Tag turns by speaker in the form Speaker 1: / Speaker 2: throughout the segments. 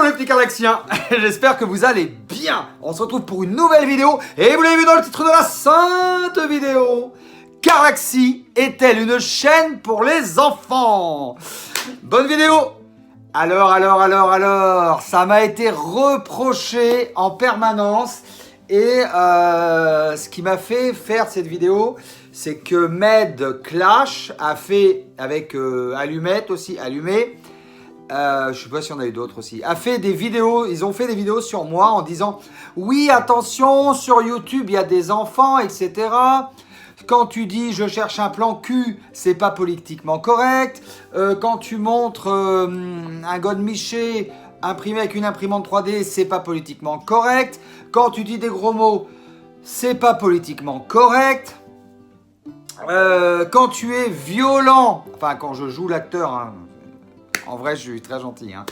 Speaker 1: les petits Cardaxiens, j'espère que vous allez bien. On se retrouve pour une nouvelle vidéo et vous l'avez vu dans le titre de la sainte vidéo. Cardaxi est-elle une chaîne pour les enfants? Bonne vidéo. Alors, ça m'a été reproché en permanence et ce qui m'a fait faire cette vidéo, c'est que Med Clash a fait avec Allumette aussi, Allumé. Je sais pas si on a eu d'autres aussi, a fait des vidéos, ils ont fait des vidéos sur moi en disant oui attention sur YouTube il y a des enfants etc. Quand tu dis je cherche un plan cul, c'est pas politiquement correct. Quand tu montres un godemiché imprimé avec une imprimante 3D, c'est pas politiquement correct. Quand tu dis des gros mots, c'est pas politiquement correct. Quand tu es violent, enfin quand je joue l'acteur, hein, en vrai, je suis très gentil. Hein.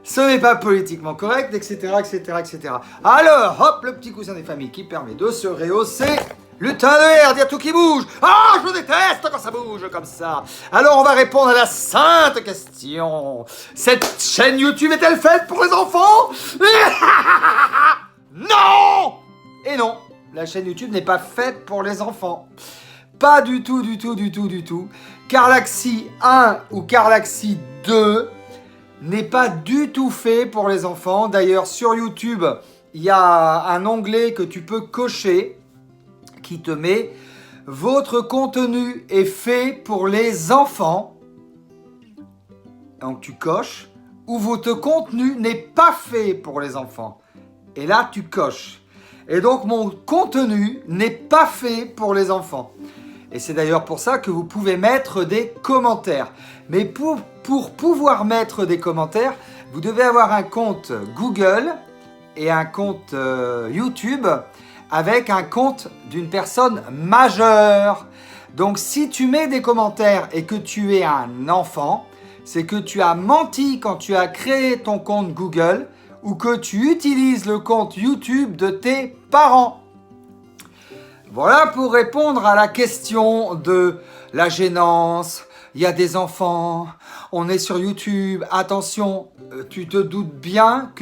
Speaker 1: Ce n'est pas politiquement correct, etc., etc. Alors, hop, le petit coussin des familles qui permet de se rehausser. Lutin de air, dire tout qui bouge. Ah, je déteste quand ça bouge comme ça. Alors, on va répondre à la sainte question. Cette chaîne YouTube est-elle faite pour les enfants? Non! Et non, la chaîne YouTube n'est pas faite pour les enfants. Pas du tout. Cardaxi 1 ou Cardaxi 2 n'est pas du tout fait pour les enfants. D'ailleurs, sur YouTube, il y a un onglet que tu peux cocher qui te met « Votre contenu est fait pour les enfants ». Donc, tu coches « Ou votre contenu n'est pas fait pour les enfants ». Et là, tu coches. Et donc, mon contenu n'est pas fait pour les enfants. Et c'est d'ailleurs pour ça que vous pouvez mettre des commentaires. Mais pour pouvoir mettre des commentaires, vous devez avoir un compte Google et un compte YouTube avec un compte d'une personne majeure. Donc si tu mets des commentaires et que tu es un enfant, c'est que tu as menti quand tu as créé ton compte Google ou que tu utilises le compte YouTube de tes parents. Voilà pour répondre à la question de la gênance. Il y a des enfants, on est sur YouTube. Attention, tu te doutes bien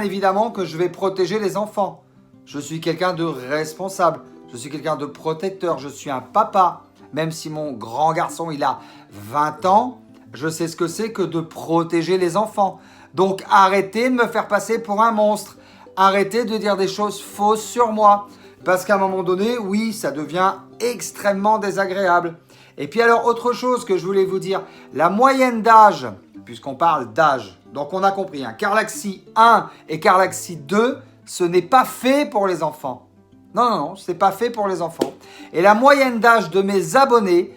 Speaker 1: évidemment que je vais protéger les enfants. Je suis quelqu'un de responsable, je suis quelqu'un de protecteur, je suis un papa. Même si mon grand garçon, il a 20 ans, je sais ce que c'est que de protéger les enfants. Donc arrêtez de me faire passer pour un monstre. Arrêtez de dire des choses fausses sur moi. Parce qu'à un moment donné, oui, ça devient extrêmement désagréable. Et puis alors, autre chose que je voulais vous dire, la moyenne d'âge, puisqu'on parle d'âge, donc on a compris, hein, Cardaxi 1 et Cardaxi 2, ce n'est pas fait pour les enfants. Non, c'est pas fait pour les enfants. Et la moyenne d'âge de mes abonnés,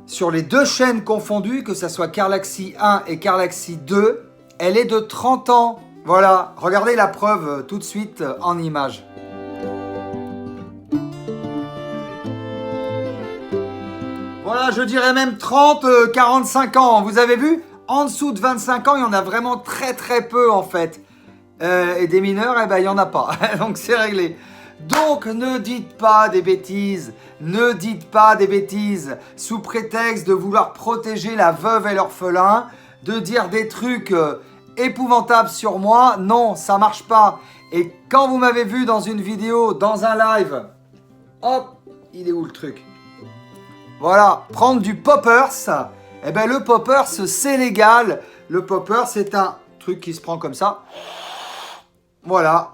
Speaker 1: sur les deux chaînes confondues, que ce soit Cardaxi 1 et Cardaxi 2, elle est de 30 ans. Voilà, regardez la preuve tout de suite en images. Voilà, je dirais même 30, 45 ans. Vous avez vu? En dessous de 25 ans, il y en a vraiment très peu en fait. Et des mineurs, eh ben, il n'y en a pas. Donc c'est réglé. Donc ne dites pas des bêtises. Ne dites pas des bêtises sous prétexte de vouloir protéger la veuve et l'orphelin, de dire des trucs épouvantables sur moi. Non, ça marche pas. Et quand vous m'avez vu dans une vidéo, dans un live, hop, il est où le truc? Voilà, prendre du poppers, eh ben le poppers c'est légal. Le poppers c'est un truc qui se prend comme ça. Voilà.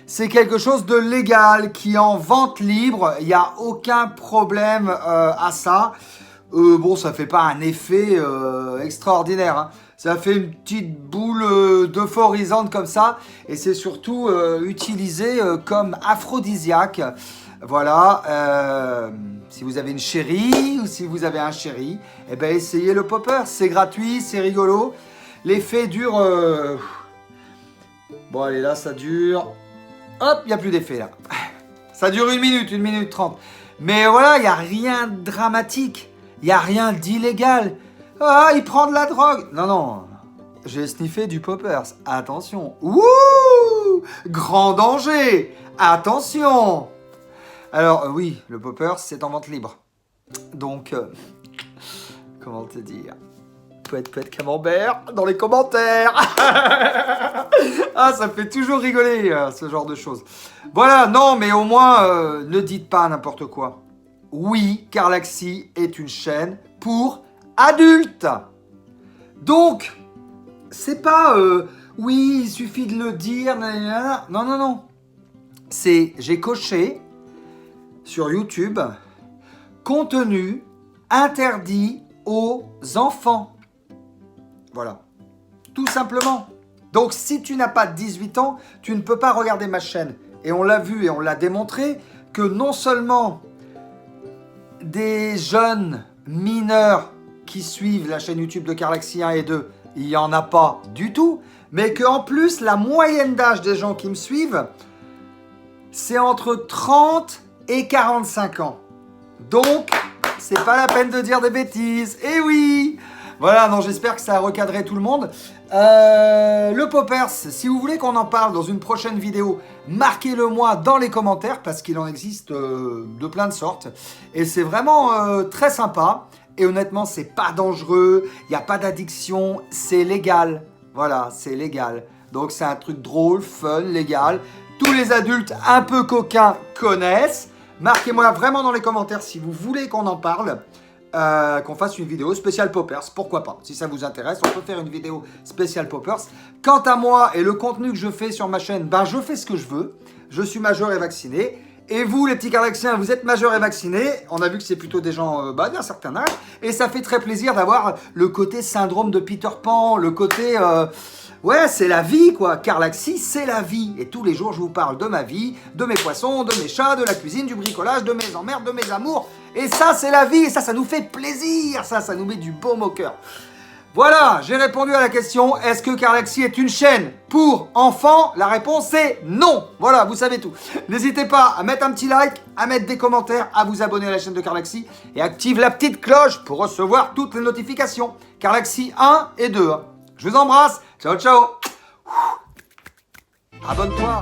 Speaker 1: C'est quelque chose de légal qui est en vente libre. Il n'y a aucun problème à ça. Bon, ça fait pas un effet extraordinaire. Hein. Ça fait une petite boule euphorisante comme ça. Et c'est surtout utilisé comme aphrodisiaque. Voilà, si vous avez une chérie ou si vous avez un chéri, eh ben essayez le popper, c'est gratuit, c'est rigolo. L'effet dure... Bon allez là ça dure... Hop, il n'y a plus d'effet là. Ça dure 1 minute 30. Mais voilà, il n'y a rien de dramatique, il n'y a rien d'illégal. Ah, il prend de la drogue. Non, j'ai sniffé du poppers, attention. Ouh, grand danger, attention. Alors oui, le popper c'est en vente libre. Donc, comment te dire? poète camembert dans les commentaires. Ah, ça fait toujours rigoler, ce genre de choses. Voilà, non, mais au moins, ne dites pas n'importe quoi. Oui, Carlaxy est une chaîne pour adultes. Donc, c'est pas, oui, il suffit de le dire, nanana. Non, non, non. J'ai coché sur YouTube, contenu interdit aux enfants. Voilà, tout simplement. Donc, si tu n'as pas 18 ans, tu ne peux pas regarder ma chaîne. Et on l'a vu et on l'a démontré que non seulement des jeunes mineurs qui suivent la chaîne YouTube de Carlaxy 1 et 2, il n'y en a pas du tout, mais qu'en plus, la moyenne d'âge des gens qui me suivent, c'est entre 30 et 45 ans. Donc, c'est pas la peine de dire des bêtises. Eh oui! Voilà, non, j'espère que ça a recadré tout le monde. Le Poppers, si vous voulez qu'on en parle dans une prochaine vidéo, marquez-le moi dans les commentaires parce qu'il en existe de plein de sortes. Et c'est vraiment très sympa. Et honnêtement, c'est pas dangereux, il n'y a pas d'addiction, c'est légal. Voilà, c'est légal. Donc c'est un truc drôle, fun, légal. Tous les adultes un peu coquins connaissent. Marquez-moi vraiment dans les commentaires si vous voulez qu'on en parle. Qu'on fasse une vidéo spéciale Poppers, pourquoi pas. Si ça vous intéresse, on peut faire une vidéo spéciale Poppers. Quant à moi et le contenu que je fais sur ma chaîne, ben je fais ce que je veux. Je suis majeur et vacciné. Et vous, les petits Carlaxiens, vous êtes majeurs et vaccinés. On a vu que c'est plutôt des gens d'un certain âge. Et ça fait très plaisir d'avoir le côté syndrome de Peter Pan, le côté... ouais, c'est la vie, quoi. Carlaxy, c'est la vie. Et tous les jours, je vous parle de ma vie, de mes poissons, de mes chats, de la cuisine, du bricolage, de mes emmerdes, de mes amours. Et ça, c'est la vie. Et ça nous fait plaisir. Ça nous met du baume au cœur. Voilà, j'ai répondu à la question. Est-ce que Carlaxy est une chaîne pour enfants? La réponse est non. Voilà, vous savez tout. N'hésitez pas à mettre un petit like, à mettre des commentaires, à vous abonner à la chaîne de Carlaxy et active la petite cloche pour recevoir toutes les notifications. Carlaxy 1 et 2. Je vous embrasse. Ciao, ciao. Abonne-toi.